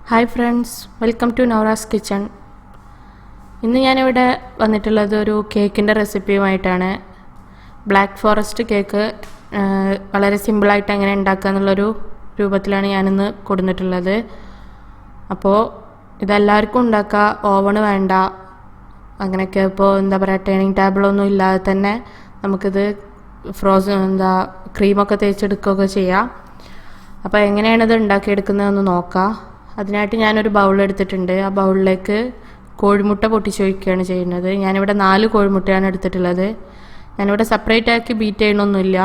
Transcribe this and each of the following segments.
Hi friends, welcome to Noura's kitchen. ഇന്ന് ഞാനിവിടെ വന്നിട്ടുള്ളത് ഒരു കേക്കിൻ്റെ റെസിപ്പിയുമായിട്ടാണ്. ബ്ലാക്ക് ഫോറസ്റ്റ് കേക്ക് വളരെ സിമ്പിളായിട്ട് എങ്ങനെ ഉണ്ടാക്കുക എന്നുള്ളൊരു രൂപത്തിലാണ് ഞാനിന്ന് കൊടുത്തിട്ടുള്ളത്. അപ്പോൾ ഇതെല്ലാവർക്കും ഉണ്ടാക്കുക, ഓവണ് വേണ്ട, അങ്ങനെയൊക്കെ. ഇപ്പോൾ എന്താ പറയുക, ടേണിംഗ് ടേബിളൊന്നും ഇല്ലാതെ തന്നെ നമുക്കിത് ക്രീമൊക്കെ തേച്ചെടുക്കുകയൊക്കെ ചെയ്യാം. അപ്പോൾ എങ്ങനെയാണിത് ഉണ്ടാക്കിയെടുക്കുന്നതെന്ന് നോക്കാം. അതിനായിട്ട് ഞാനൊരു ബൗൾ എടുത്തിട്ടുണ്ട്. ആ ബൗളിലേക്ക് കോഴിമുട്ട പൊട്ടിച്ചൊഴിക്കുകയാണ് ചെയ്യുന്നത്. ഞാനിവിടെ 4 കോഴിമുട്ടയാണ് എടുത്തിട്ടുള്ളത്. ഞാനിവിടെ സെപ്പറേറ്റ് ആക്കി ബീറ്റ് ചെയ്യണമൊന്നുമില്ല,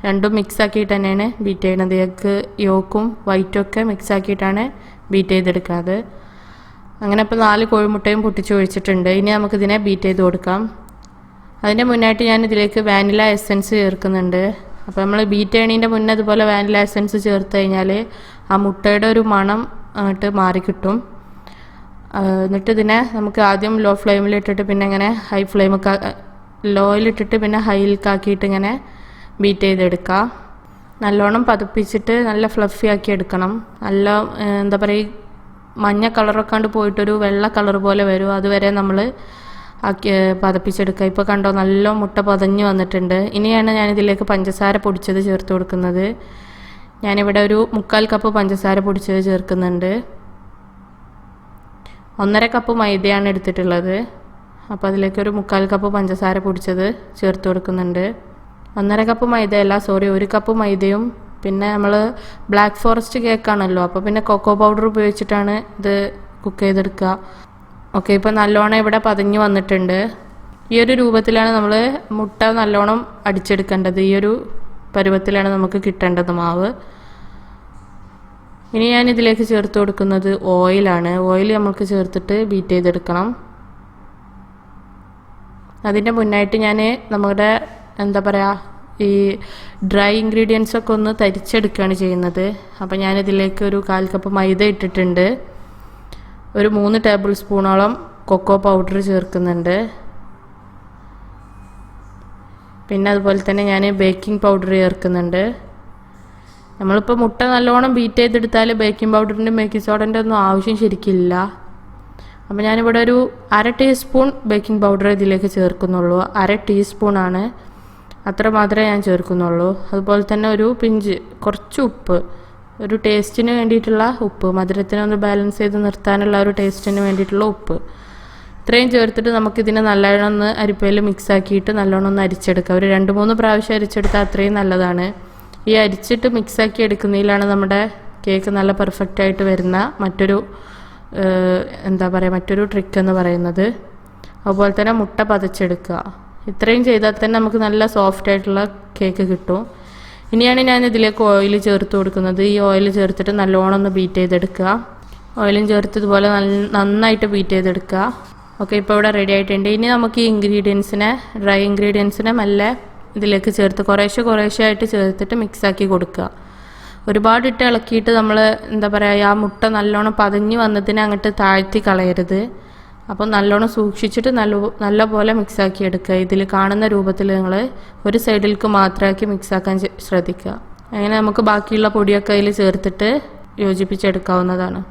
രണ്ടും മിക്സ് ആക്കിയിട്ട് തന്നെയാണ് ബീറ്റ് ചെയ്യണത്. എഗ്ഗ് യോക്കും വൈറ്റും ഒക്കെ മിക്സ് ആക്കിയിട്ടാണ് ബീറ്റ് ചെയ്തെടുക്കുന്നത്. അങ്ങനെ ഇപ്പോൾ 4 കോഴിമുട്ടയും പൊട്ടിച്ചൊഴിച്ചിട്ടുണ്ട്. ഇനി നമുക്കിതിനെ ബീറ്റ് ചെയ്ത് കൊടുക്കാം. അതിൻ്റെ മുന്നായിട്ട് ഞാൻ ഇതിലേക്ക് വാനില എസൻസ് ചേർക്കുന്നുണ്ട്. അപ്പോൾ നമ്മൾ ബീറ്റ് ചെയ്യണതിൻ്റെ മുന്നേ അതുപോലെ വാനില എസൻസ് ചേർത്ത് കഴിഞ്ഞാൽ ആ മുട്ടയുടെ ഒരു മണം അങ്ങോട്ട് മാറിക്കിട്ടും. എന്നിട്ട് ഇതിനെ നമുക്ക് ആദ്യം ലോ ഫ്ലെയിമിലിട്ടിട്ട് പിന്നെ ഇങ്ങനെ ലോയിലിട്ടിട്ട് പിന്നെ ഹൈയിലേക്കാക്കിയിട്ട് ഇങ്ങനെ ബീറ്റ് ചെയ്തെടുക്കുക. നല്ലോണം പതപ്പിച്ചിട്ട് നല്ല ഫ്ലഫി ആക്കി എടുക്കണം. നല്ല എന്താ പറയുക, മഞ്ഞ കളറൊക്കെ കണ്ട് പോയിട്ടൊരു വെള്ള കളർ പോലെ വരും. അതുവരെ നമ്മൾ പതപ്പിച്ചെടുക്കുക. ഇപ്പോൾ കണ്ടോ, നല്ല മുട്ട പതഞ്ഞ് വന്നിട്ടുണ്ട്. ഇനിയാണ് ഞാനിതിലേക്ക് പഞ്ചസാര പൊടിച്ചത് ചേർത്ത് കൊടുക്കുന്നത്. ഞാനിവിടെ ഒരു 1/4 കപ്പ് പഞ്ചസാര പൊടിച്ചത് ചേർക്കുന്നുണ്ട്. 1.5 കപ്പ് മൈദയാണ് എടുത്തിട്ടുള്ളത്. അപ്പോൾ അതിലേക്ക് ഒരു 1/4 കപ്പ് പഞ്ചസാര പൊടിച്ചത് ചേർത്ത് കൊടുക്കുന്നുണ്ട്. 1.5 കപ്പ് മൈദയല്ല, 1 കപ്പ് മൈദയും പിന്നെ നമ്മൾ ബ്ലാക്ക് ഫോറസ്റ്റ് കേക്കാണല്ലോ, അപ്പോൾ പിന്നെ കൊക്കോ പൗഡർ ഉപയോഗിച്ചിട്ടാണ് ഇത് കുക്ക് ചെയ്തെടുക്കുക. ഓക്കെ, ഇപ്പോൾ നല്ലോണം ഇവിടെ പതഞ്ഞ് വന്നിട്ടുണ്ട്. ഈ ഒരു രൂപത്തിലാണ് നമ്മൾ മുട്ട നല്ലോണം അടിച്ചെടുക്കേണ്ടത്. ഈ ഒരു പരുവത്തിലാണ് നമുക്ക് കിട്ടേണ്ടത് മാവ്. ഇനി ഞാൻ ഇതിലേക്ക് ചേർത്ത് കൊടുക്കുന്നത് ഓയിലാണ്. ഓയിൽ നമുക്ക് ചേർത്തിട്ട് ബീറ്റ് ചെയ്തെടുക്കണം. അതിൻ്റെ മുന്നായിട്ട് ഞാൻ നമ്മുടെ എന്താ പറയുക, ഈ ഡ്രൈ ഇൻഗ്രീഡിയൻസ് ഒക്കെ ഒന്ന് തരിച്ചെടുക്കുകയാണ് ചെയ്യുന്നത്. അപ്പോൾ ഞാനിതിലേക്ക് ഒരു 1/4 കപ്പ് മൈദ ഇട്ടിട്ടുണ്ട്. ഒരു 3 ടേബിൾ സ്പൂണോളം കൊക്കോ പൗഡർ ചേർക്കുന്നുണ്ട്. പിന്നെ അതുപോലെ തന്നെ ഞാൻ ബേക്കിംഗ് പൗഡർ ചേർക്കുന്നുണ്ട്. നമ്മളിപ്പോൾ മുട്ട നല്ലോണം ബീറ്റ് ചെയ്തെടുത്താൽ ബേക്കിംഗ് പൗഡറിൻ്റെ ബേക്കിംഗ് സോഡൻ്റെ ഒന്നും ആവശ്യം ശരിക്കില്ല. അപ്പോൾ ഞാനിവിടെ ഒരു 1/2 ടീസ്പൂൺ ബേക്കിംഗ് പൗഡർ ഇതിലേക്ക് ചേർക്കുന്നുള്ളൂ. 1/2 ടീസ്പൂണാണ്, അത്ര മാത്രമേ ഞാൻ ചേർക്കുന്നുള്ളൂ. അതുപോലെ തന്നെ ഒരു പിഞ്ച് കുറച്ച് ഉപ്പ്, ഒരു ടേസ്റ്റിന് വേണ്ടിയിട്ടുള്ള ഉപ്പ്, മധുരത്തിനൊന്ന് ബാലൻസ് ചെയ്ത് നിർത്താനുള്ള ഒരു ടേസ്റ്റിന് വേണ്ടിയിട്ടുള്ള ഉപ്പ്, ഇത്രയും ചേർത്തിട്ട് നമുക്കിതിനെ നല്ലോണം ഒന്ന് അരിപ്പയിൽ മിക്സ് ആക്കിയിട്ട് നല്ലോണം ഒന്ന് അരിച്ചെടുക്കാം. ഒരു 2-3 പ്രാവശ്യം അരിച്ചെടുത്താൽ അത്രയും നല്ലതാണ്. ഈ അരിച്ചിട്ട് മിക്സാക്കി എടുക്കുന്നതിലാണ് നമ്മുടെ കേക്ക് നല്ല പെർഫെക്റ്റ് ആയിട്ട് വരുന്ന മറ്റൊരു ട്രിക്ക് എന്ന് പറയുന്നത്. അതുപോലെ തന്നെ മുട്ട പതച്ചെടുക്കുക. ഇത്രയും ചെയ്താൽ തന്നെ നമുക്ക് നല്ല സോഫ്റ്റ് ആയിട്ടുള്ള കേക്ക് കിട്ടും. ഇനിയാണ് ഞാൻ ഇതിലേക്ക് ഓയിൽ ചേർത്ത് കൊടുക്കുന്നത്. ഈ ഓയിൽ ചേർത്തിട്ട് നല്ലോണം ഒന്ന് ബീറ്റ് ചെയ്തെടുക്കുക. ഓയിലും ചേർത്ത് ഇതുപോലെ നന്നായിട്ട് ബീറ്റ് ചെയ്തെടുക്കുക. ഓക്കെ, ഇപ്പോൾ ഇവിടെ റെഡി ആയിട്ടുണ്ട്. ഇനി നമുക്ക് ഈ ഡ്രൈ ഇൻഗ്രീഡിയൻസിനെ മെല്ലെ ഇതിലേക്ക് ചേർത്ത് കുറേശ്ശെ ആയിട്ട് ചേർത്തിട്ട് മിക്സാക്കി കൊടുക്കുക. ഒരുപാട് ഇട്ട് ഇളക്കിയിട്ട് നമ്മൾ എന്താ പറയുക, ആ മുട്ട നല്ലോണം പതഞ്ഞ് വന്നതിനെ അങ്ങോട്ട് താഴ്ത്തി കളയരുത്. അപ്പോൾ നല്ലോണം സൂക്ഷിച്ചിട്ട് നല്ല പോലെ മിക്സാക്കി എടുക്കുക. ഇതിൽ കാണുന്ന രൂപത്തിൽ നിങ്ങൾ ഒരു സൈഡിലേക്ക് മാത്രമാക്കി മിക്സാക്കാൻ ശ്രദ്ധിക്കുക. അങ്ങനെ നമുക്ക് ബാക്കിയുള്ള പൊടിയൊക്കെ അതിൽ ചേർത്തിട്ട് യോജിപ്പിച്ചെടുക്കാവുന്നതാണ്.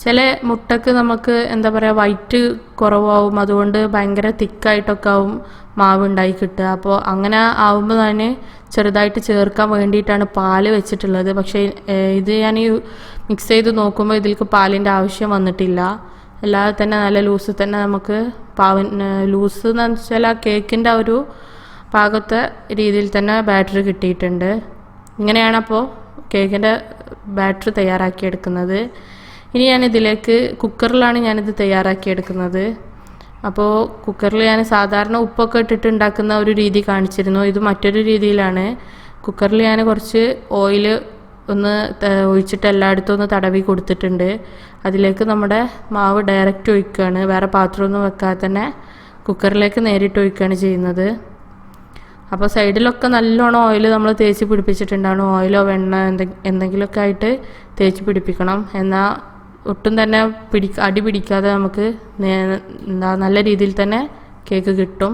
ചില മുട്ടക്ക് നമുക്ക് എന്താ പറയുക, വൈറ്റ് കുറവാകും, അതുകൊണ്ട് ഭയങ്കര തിക്കായിട്ടൊക്കെ ആവും മാവ് ഉണ്ടായി കിട്ടുക. അപ്പോൾ അങ്ങനെ ആവുമ്പോൾ തന്നെ ചെറുതായിട്ട് ചേർക്കാൻ വേണ്ടിയിട്ടാണ് പാല് വെച്ചിട്ടുള്ളത്. പക്ഷേ ഇത് ഞാൻ ഈ മിക്സ് ചെയ്ത് നോക്കുമ്പോൾ ഇതിലേക്ക് പാലിൻ്റെ ആവശ്യം വന്നിട്ടില്ല. അല്ലാതെ തന്നെ നല്ല ലൂസ് തന്നെ നമുക്ക് ലൂസ് എന്ന് വെച്ചാൽ ആ കേക്കിൻ്റെ ആ ഒരു പാകത്തെ രീതിയിൽ തന്നെ ബാറ്റർ കിട്ടിയിട്ടുണ്ട്. ഇങ്ങനെയാണ് അപ്പോൾ കേക്കിൻ്റെ ബാറ്റർ തയ്യാറാക്കിയെടുക്കുന്നത്. ഇനി ഞാനിതിലേക്ക് കുക്കറിലാണ് ഞാനിത് തയ്യാറാക്കിയെടുക്കുന്നത്. അപ്പോൾ കുക്കറിൽ ഞാൻ സാധാരണ ഉപ്പൊക്കെ ഇട്ടിട്ട് ഉണ്ടാക്കുന്ന ഒരു രീതി കാണിച്ചിരുന്നു. ഇത് മറ്റൊരു രീതിയിലാണ്. കുക്കറിൽ ഞാൻ കുറച്ച് ഓയിൽ ഒന്ന് ഒഴിച്ചിട്ട് എല്ലായിടത്തും ഒന്ന് തടവി കൊടുത്തിട്ടുണ്ട്. അതിലേക്ക് നമ്മുടെ മാവ് ഡയറക്റ്റ് ഒഴിക്കുകയാണ്. വേറെ പാത്രമൊന്നും വെക്കാതെ തന്നെ കുക്കറിലേക്ക് നേരിട്ട് ഒഴിക്കുകയാണ് ചെയ്യുന്നത്. അപ്പോൾ സൈഡിലൊക്കെ നല്ലോണം ഓയിൽ നമ്മൾ തേച്ച് പിടിപ്പിച്ചിട്ടുണ്ടാണ്. ഓയിലോ വെണ്ണ എന്തെങ്കിലുമൊക്കെ ആയിട്ട് തേച്ച് പിടിപ്പിക്കണം. എന്നാൽ ഒട്ടും തന്നെ അടി പിടിക്കാതെ നമുക്ക് നല്ല രീതിയിൽ തന്നെ കേക്ക് കിട്ടും.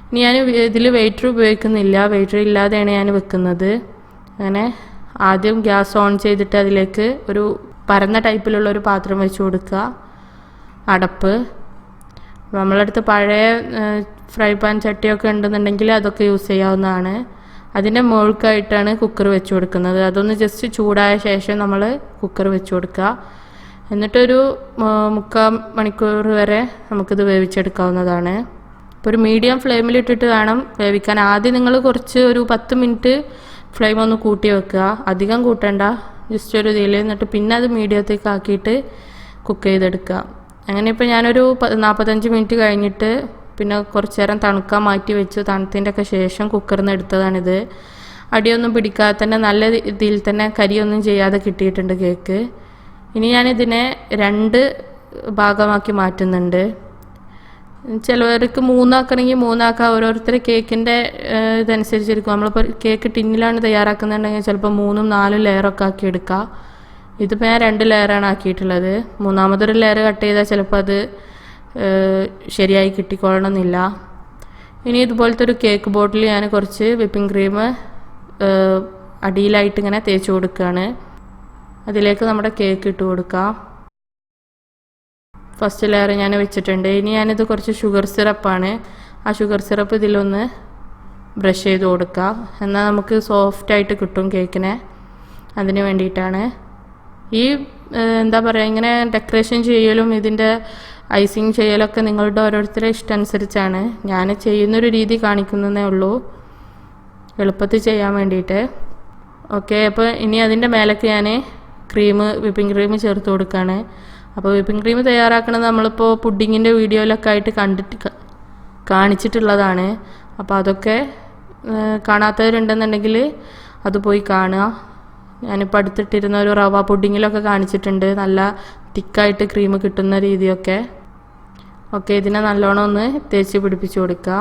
ഇനി ഞാൻ ഇതിൽ വെയിറ്റർ ഉപയോഗിക്കുന്നില്ല, വെയിറ്റർ ഇല്ലാതെയാണ് ഞാൻ വെക്കുന്നത്. അങ്ങനെ ആദ്യം ഗ്യാസ് ഓൺ ചെയ്തിട്ട് അതിലേക്ക് ഒരു പരന്ന ടൈപ്പിലുള്ള ഒരു പാത്രം വെച്ച് കൊടുക്കുക. അടപ്പ് നമ്മളടുത്ത് പഴയ ഫ്രൈ പാൻ ചട്ടിയൊക്കെ ഉണ്ടെന്നുണ്ടെങ്കിൽ അതൊക്കെ യൂസ് ചെയ്യാവുന്നതാണ്. അതിൻ്റെ മുകൾക്കായിട്ടാണ് കുക്കർ വെച്ച് കൊടുക്കുന്നത്. അതൊന്ന് ജസ്റ്റ് ചൂടായ ശേഷം നമ്മൾ കുക്കർ വെച്ച് കൊടുക്കുക. എന്നിട്ടൊരു 3/4 മണിക്കൂർ വരെ നമുക്കിത് വേവിച്ചെടുക്കാവുന്നതാണ്. ഇപ്പോൾ ഒരു മീഡിയം ഫ്ലെയിമിലിട്ടിട്ട് വേണം വേവിക്കാൻ. ആദ്യം നിങ്ങൾ കുറച്ച് ഒരു 10 മിനിറ്റ് ഫ്ലെയിം ഒന്ന് കൂട്ടി വെക്കുക, അധികം കൂട്ടണ്ട, ജസ്റ്റ് ഒരു ഇതിൽ. എന്നിട്ട് പിന്നെ അത് മീഡിയത്തേക്ക് ആക്കിയിട്ട് കുക്ക് ചെയ്തെടുക്കുക. അങ്ങനെ ഇപ്പോൾ ഞാനൊരു 45 മിനിറ്റ് കഴിഞ്ഞിട്ട് പിന്നെ കുറച്ച് നേരം തണുക്കാൻ മാറ്റി വെച്ചു. തണുത്തതിൻ്റെ ഒക്കെ ശേഷം കുക്കറിൽ നിന്ന് എടുത്തതാണിത്. അടിയൊന്നും പിടിക്കാതെ തന്നെ നല്ല ഇതിൽ തന്നെ കരിയൊന്നും ചെയ്യാതെ കിട്ടിയിട്ടുണ്ട് കേക്ക്. ഇനി ഞാനിതിനെ 2 ഭാഗമാക്കി മാറ്റുന്നുണ്ട്. ചിലവർക്ക് 3 ആക്കണമെങ്കിൽ 3 ആക്കാം. ഓരോരുത്തർ കേക്കിൻ്റെ ഇതനുസരിച്ചിരിക്കും. നമ്മളിപ്പോൾ കേക്ക് ടിന്നിലാണ് തയ്യാറാക്കുന്നുണ്ടെങ്കിൽ ചിലപ്പോൾ 3ഉം 4ഉം ലെയറൊക്കെ ആക്കി എടുക്കാം. ഇതിപ്പോൾ ഞാൻ 2 ലെയറാണ് ആക്കിയിട്ടുള്ളത്. 3ാമതൊരു ലെയർ കട്ട് ചെയ്താൽ ചിലപ്പോൾ അത് ശരിയായി കിട്ടിക്കൊള്ളണമെന്നില്ല. ഇനി ഇതുപോലത്തെ ഒരു കേക്ക് ബോട്ടിൽ ഞാൻ കുറച്ച് വിപ്പിംഗ് ക്രീം അടിയിലായിട്ട് ഇങ്ങനെ തേച്ച് കൊടുക്കുകയാണ്. അതിലേക്ക് നമ്മുടെ കേക്ക് ഇട്ട് കൊടുക്കാം. ഫസ്റ്റ് ലെയർ ഞാൻ വെച്ചിട്ടുണ്ട്. ഇനി ഞാനിത് കുറച്ച് ഷുഗർ സിറപ്പാണ്. ആ ഷുഗർ സിറപ്പ് ഇതിലൊന്ന് ബ്രഷ് ചെയ്ത് കൊടുക്കുക. എന്നാൽ നമുക്ക് സോഫ്റ്റായിട്ട് കിട്ടും കേക്കിനെ. അതിന് വേണ്ടിയിട്ടാണ് ഈ എന്താ പറയുക, ഇങ്ങനെ ഡെക്കറേഷൻ ചെയ്യലും ഇതിൻ്റെ ഐസിങ് ചെയ്യലൊക്കെ നിങ്ങളുടെ ഓരോരുത്തരുടെ ഇഷ്ടമനുസരിച്ചാണ്. ഞാൻ ചെയ്യുന്നൊരു രീതി കാണിക്കുന്നതേ ഉള്ളൂ, എളുപ്പത്തിൽ ചെയ്യാൻ വേണ്ടിയിട്ട്. ഓക്കെ, അപ്പോൾ ഇനി അതിൻ്റെ മേലേക്ക് ഞാൻ വിപ്പിംഗ് ക്രീം ചേർത്ത് കൊടുക്കുകയാണ്. അപ്പോൾ വിപ്പിംഗ് ക്രീം തയ്യാറാക്കുന്നത് നമ്മളിപ്പോൾ പുഡിങ്ങിൻ്റെ വീഡിയോയിലൊക്കെ ആയിട്ട് കാണിച്ചിട്ടുള്ളതാണ്. അപ്പോൾ അതൊക്കെ കാണാത്തവരുണ്ടെന്നുണ്ടെങ്കിൽ അത് പോയി കാണുക. ഞാനിപ്പോൾ അടുത്തിട്ടിരുന്ന ഒരു റവ പുഡിങ്ങിലൊക്കെ കാണിച്ചിട്ടുണ്ട്, നല്ല തിക്കായിട്ട് ക്രീം കിട്ടുന്ന രീതിയൊക്കെ. ഓക്കെ, ഇതിനെ നല്ലോണം ഒന്ന് തേച്ച് പിടിപ്പിച്ച് കൊടുക്കുക.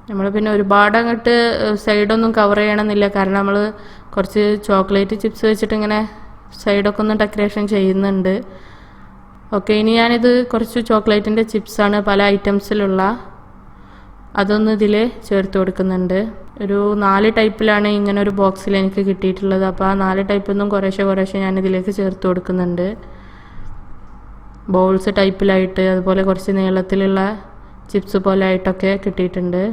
നമ്മൾ പിന്നെ ഒരുപാട് അങ്ങോട്ട് സൈഡൊന്നും കവർ ചെയ്യണമെന്നില്ല, കാരണം നമ്മൾ കുറച്ച് ചോക്ലേറ്റ് ചിപ്സ് വെച്ചിട്ട് ഇങ്ങനെ സൈഡൊക്കെ ഒന്ന് ഡെക്കറേഷൻ ചെയ്യുന്നുണ്ട്. ഓക്കെ, ഇനി ഞാനിത് കുറച്ച് ചോക്ലേറ്റിൻ്റെ ചിപ്സാണ് പല ഐറ്റംസിലുള്ള, അതൊന്ന് ഇതിൽ ചേർത്ത് കൊടുക്കുന്നുണ്ട്. ഒരു 4 ടൈപ്പിലാണ് ഇങ്ങനെ ഒരു ബോക്സിൽ എനിക്ക് കിട്ടിയിട്ടുള്ളത്. അപ്പോൾ ആ 4 ടൈപ്പിൽ നിന്നും കുറേശ്ശെ ഞാനിതിലേക്ക് ചേർത്ത് കൊടുക്കുന്നുണ്ട്. ബൗൾസ് ടൈപ്പിലായിട്ട്, അതുപോലെ കുറച്ച് നീളത്തിലുള്ള ചിപ്സ് പോലെ ആയിട്ടൊക്കെ കിട്ടിയിട്ടുണ്ട്.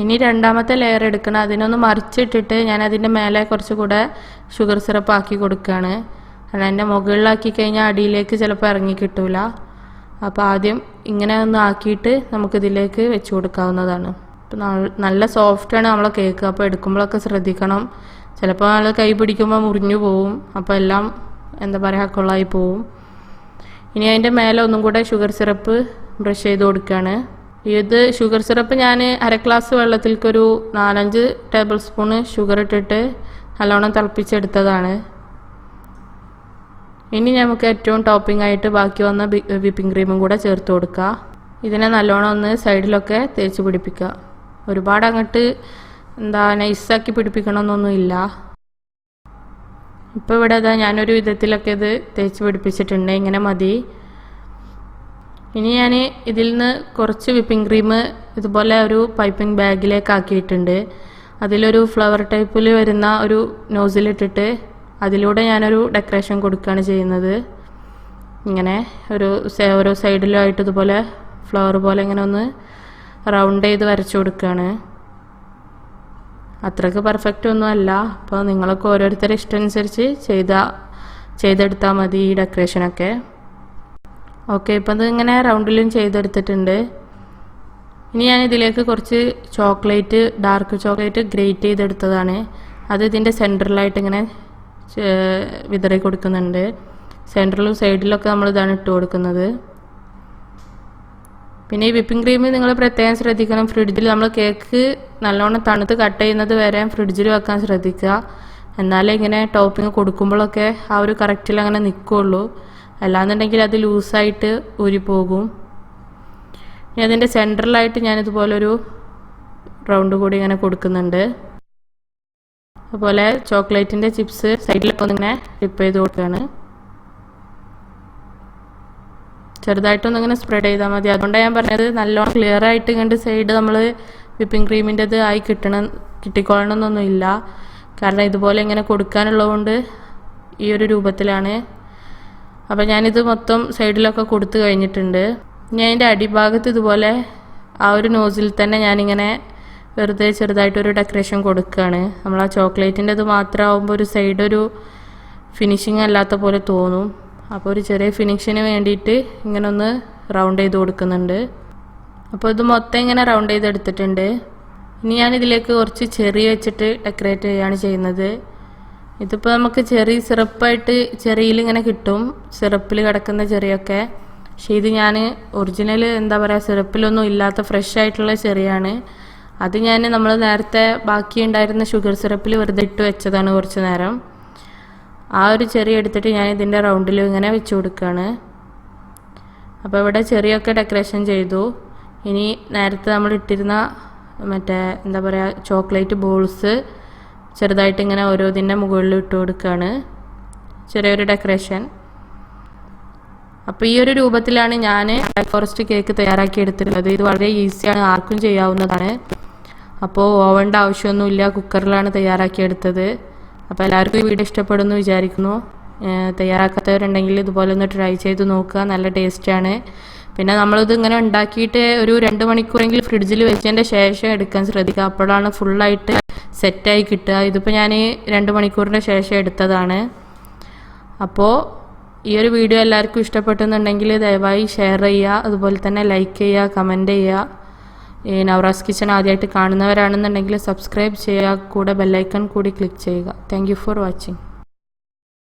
ഇനി 2ാമത്തെ ലെയർ എടുക്കണം. അതിനൊന്ന് മറിച്ചിട്ടിട്ട് ഞാൻ അതിൻ്റെ മേലെ കുറച്ചുകൂടെ ഷുഗർ സിറപ്പ് ആക്കി കൊടുക്കുകയാണ്. കാരണം അതിൻ്റെ മുകളിലാക്കി കഴിഞ്ഞാൽ അടിയിലേക്ക് ചിലപ്പോൾ ഇറങ്ങി കിട്ടൂല. അപ്പോൾ ആദ്യം ഇങ്ങനെ ഒന്ന് ആക്കിയിട്ട് നമുക്കിതിലേക്ക് വെച്ച് കൊടുക്കാവുന്നതാണ്. അപ്പോൾ നല്ല സോഫ്റ്റാണ് നമ്മളെ കേക്ക്. അപ്പോൾ എടുക്കുമ്പോഴൊക്കെ ശ്രദ്ധിക്കണം, ചിലപ്പോൾ നമ്മൾ കൈ പിടിക്കുമ്പോൾ മുറിഞ്ഞു പോവും. അപ്പോൾ എല്ലാം എന്താ പറയുക, കൊള്ളായി പോവും. ഇനി അതിൻ്റെ മേലെ ഒന്നും കൂടെ ഷുഗർ സിറപ്പ് ബ്രഷ് ചെയ്ത് കൊടുക്കുകയാണ്. ഇത് ഷുഗർ സിറപ്പ് ഞാൻ 1/2 ഗ്ലാസ് വെള്ളത്തിലേക്കൊരു 4-5 ടേബിൾ സ്പൂണ് ഷുഗർ ഇട്ടിട്ട് നല്ലോണം തിളപ്പിച്ചെടുത്തതാണ്. ഇനി നമുക്ക് ഏറ്റവും ടോപ്പിംഗ് ആയിട്ട് ബാക്കി വന്ന വിപ്പിംഗ് ക്രീമും കൂടെ ചേർത്ത് കൊടുക്കുക. ഇതിനെ നല്ലോണം ഒന്ന് സൈഡിലൊക്കെ തേച്ച് പിടിപ്പിക്കുക. ഒരുപാട് അങ്ങോട്ട് നൈസാക്കി പിടിപ്പിക്കണമെന്നൊന്നുമില്ല. ഇപ്പോൾ ഇവിടെ ഞാനൊരു വിധത്തിലൊക്കെ ഇത് തേച്ച് പിടിപ്പിച്ചിട്ടുണ്ട്. ഇങ്ങനെ മതി. ഇനി ഞാൻ ഇതിൽ നിന്ന് കുറച്ച് വിപ്പിംഗ് ക്രീം ഇതുപോലെ ഒരു പൈപ്പിംഗ് ബാഗിലേക്ക് ആക്കിയിട്ടുണ്ട്. അതിലൊരു ഫ്ലവർ ടൈപ്പിൽ വരുന്ന ഒരു നോസിലിട്ടിട്ട് അതിലൂടെ ഞാനൊരു ഡെക്കറേഷൻ കൊടുക്കുകയാണ് ചെയ്യുന്നത്. ഇങ്ങനെ ഓരോ സൈഡിലുമായിട്ട് ഇതുപോലെ ഫ്ലവർ പോലെ ഇങ്ങനെ ഒന്ന് റൗണ്ട് ചെയ്ത് വരച്ചു കൊടുക്കുകയാണ്. അത്രയ്ക്ക് പെർഫെക്റ്റ് ഒന്നും അല്ല. അപ്പോൾ നിങ്ങളൊക്കെ ഓരോരുത്തരുടെ ഇഷ്ടം അനുസരിച്ച് ചെയ്തെടുത്താൽ മതി ഈ ഡെക്കറേഷനൊക്കെ. ഓക്കെ, ഇപ്പം അത് ഇങ്ങനെ റൗണ്ടിലും ചെയ്തെടുത്തിട്ടുണ്ട്. ഇനി ഞാൻ ഇതിലേക്ക് കുറച്ച് ഡാർക്ക് ചോക്ലേറ്റ് ഗ്രേറ്റ് ചെയ്തെടുത്തതാണ്. അത് ഇതിൻ്റെ സെൻറ്ററിലായിട്ട് ഇങ്ങനെ വിതറി കൊടുക്കുന്നുണ്ട്. സെൻറ്ററിലും സൈഡിലൊക്കെ നമ്മൾ ഇതാണ് ഇട്ട് കൊടുക്കുന്നത്. പിന്നെ ഈ വിപ്പിംഗ് ക്രീം നിങ്ങൾ പ്രത്യേകം ശ്രദ്ധിക്കണം, ഫ്രിഡ്ജിൽ നമ്മൾ കേക്ക് നല്ലോണം തണുത്ത് കട്ട് ചെയ്യുന്നത് വരെ ഫ്രിഡ്ജിൽ വെക്കാൻ ശ്രദ്ധിക്കുക. എന്നാലേ ഇങ്ങനെ ടോപ്പിംഗ് കൊടുക്കുമ്പോഴൊക്കെ ആ ഒരു കറക്റ്റിൽ അങ്ങനെ നിൽക്കുകയുള്ളൂ. അല്ലാന്നുണ്ടെങ്കിൽ അത് ലൂസായിട്ട് ഊരിപ്പോകും. ഇനി അതിൻ്റെ സെൻറ്ററിലായിട്ട് ഞാനിതുപോലൊരു റൗണ്ട് കൂടി ഇങ്ങനെ കൊടുക്കുന്നുണ്ട്. അതുപോലെ ചോക്ലേറ്റിൻ്റെ ചിപ്സ് സൈഡിലൊക്കെ ഒന്നിങ്ങനെ ഡിപ്പ് ചെയ്ത് കൊടുക്കുകയാണ്. ചെറുതായിട്ടൊന്നിങ്ങനെ സ്പ്രെഡ് ചെയ്താൽ മതി. അതുകൊണ്ടാണ് ഞാൻ പറഞ്ഞത് നല്ലോണം ക്ലിയർ ആയിട്ട് ഇങ്ങോട്ട് സൈഡ് നമ്മൾ വിപ്പിംഗ് ക്രീമിൻ്റെത് കിട്ടിക്കൊള്ളണമെന്നൊന്നുമില്ല. കാരണം ഇതുപോലെ ഇങ്ങനെ കൊടുക്കാനുള്ളതുകൊണ്ട് ഈ ഒരു രൂപത്തിലാണ്. അപ്പോൾ ഞാനിത് മൊത്തം സൈഡിലൊക്കെ കൊടുത്തു കഴിഞ്ഞിട്ടുണ്ട്. ഞാൻ അതിൻ്റെ അടിഭാഗത്ത് ഇതുപോലെ ആ ഒരു നോസിൽ തന്നെ ഞാനിങ്ങനെ വെറുതെ ചെറുതായിട്ടൊരു ഡെക്കറേഷൻ കൊടുക്കുകയാണ്. നമ്മൾ ആ ചോക്ലേറ്റിൻ്റെ ഇത് മാത്രമാകുമ്പോൾ ഒരു സൈഡ് ഒരു ഫിനിഷിങ് അല്ലാത്ത പോലെ തോന്നും. അപ്പോൾ ഒരു ചെറിയ ഫിനിഷിന് വേണ്ടിയിട്ട് ഇങ്ങനെ ഒന്ന് റൗണ്ട് ചെയ്ത് കൊടുക്കുന്നുണ്ട്. അപ്പോൾ ഇത് മൊത്തം ഇങ്ങനെ റൗണ്ട് ചെയ്തെടുത്തിട്ടുണ്ട്. ഇനി ഞാനിതിലേക്ക് കുറച്ച് ചെറി വെച്ചിട്ട് ഡെക്കറേറ്റ് ചെയ്യുകയാണ് ചെയ്യുന്നത്. ഇതിപ്പോൾ നമുക്ക് ചെറി സിറപ്പായിട്ട് ചെറിയിൽ ഇങ്ങനെ കിട്ടും, സിറപ്പിൽ കിടക്കുന്ന ചെറിയൊക്കെ. പക്ഷേ ഇത് ഞാൻ ഒറിജിനൽ എന്താ പറയുക, സിറപ്പിലൊന്നും ഇല്ലാത്ത ഫ്രഷ് ആയിട്ടുള്ള ചെറിയാണ്. അത് നമ്മൾ നേരത്തെ ബാക്കി ഉണ്ടായിരുന്ന ഷുഗർ സിറപ്പിൽ വെറുതെ ഇട്ട് വെച്ചതാണ് കുറച്ച് നേരം. ആ ഒരു ചെറി എടുത്തിട്ട് ഞാൻ ഇതിൻ്റെ റൗണ്ടിലും ഇങ്ങനെ വെച്ച് കൊടുക്കുകയാണ്. അപ്പോൾ ഇവിടെ ചെറിയൊക്കെ ഡെക്കറേഷൻ ചെയ്തു. ഇനി നേരത്തെ നമ്മൾ ഇട്ടിരുന്ന മറ്റേ എന്താ പറയുക ചോക്ലേറ്റ് ബോൾസ് ചെറുതായിട്ട് ഇങ്ങനെ ഓരോതിൻ്റെ മുകളിൽ ഇട്ട് കൊടുക്കുകയാണ്, ചെറിയൊരു ഡെക്കറേഷൻ. അപ്പോൾ ഈ ഒരു രൂപത്തിലാണ് ഞാൻ ബ്ലാക്ക് ഫോറസ്റ്റ് കേക്ക് തയ്യാറാക്കി എടുത്തിട്ടുള്ളത്. ഇത് വളരെ ഈസിയാണ്, ആർക്കും ചെയ്യാവുന്നതാണ്. അപ്പോൾ ഓവൻ്റെ ആവശ്യമൊന്നുമില്ല, കുക്കറിലാണ് തയ്യാറാക്കിയെടുത്തത്. അപ്പോൾ എല്ലാവർക്കും ഈ വീഡിയോ ഇഷ്ടപ്പെടുമെന്ന് വിചാരിക്കുന്നു. തയ്യാറാക്കാത്തവരുണ്ടെങ്കിൽ ഇതുപോലെ ഒന്ന് ട്രൈ ചെയ്ത് നോക്കുക, നല്ല ടേസ്റ്റാണ്. പിന്നെ നമ്മളിത് ഇങ്ങനെ ഉണ്ടാക്കിയിട്ട് ഒരു 2 മണിക്കൂറെങ്കിലും ഫ്രിഡ്ജിൽ വെച്ചതിൻ്റെ ശേഷം എടുക്കാൻ ശ്രദ്ധിക്കുക, അപ്പോഴാണ് ഫുള്ളായിട്ട് സെറ്റായി കിട്ടുക. ഇതിപ്പോൾ ഞാൻ 2 മണിക്കൂറിൻ്റെ ശേഷം എടുത്തതാണ്. അപ്പോൾ ഈ ഒരു വീഡിയോ എല്ലാവർക്കും ഇഷ്ടപ്പെട്ടെന്നുണ്ടെങ്കിൽ ദയവായി ഷെയർ ചെയ്യുക, അതുപോലെ തന്നെ ലൈക്ക് ചെയ്യുക, കമൻറ്റ് ചെയ്യുക. ഈ നവറാസ് കിച്ചൺ ആദ്യമായിട്ട് കാണുന്നവരാണെന്നുണ്ടെങ്കിൽ സബ്സ്ക്രൈബ് ചെയ്യുക, കൂടെ ബെല്ലൈക്കൺ കൂടി ക്ലിക്ക് ചെയ്യുക. Thank you for watching.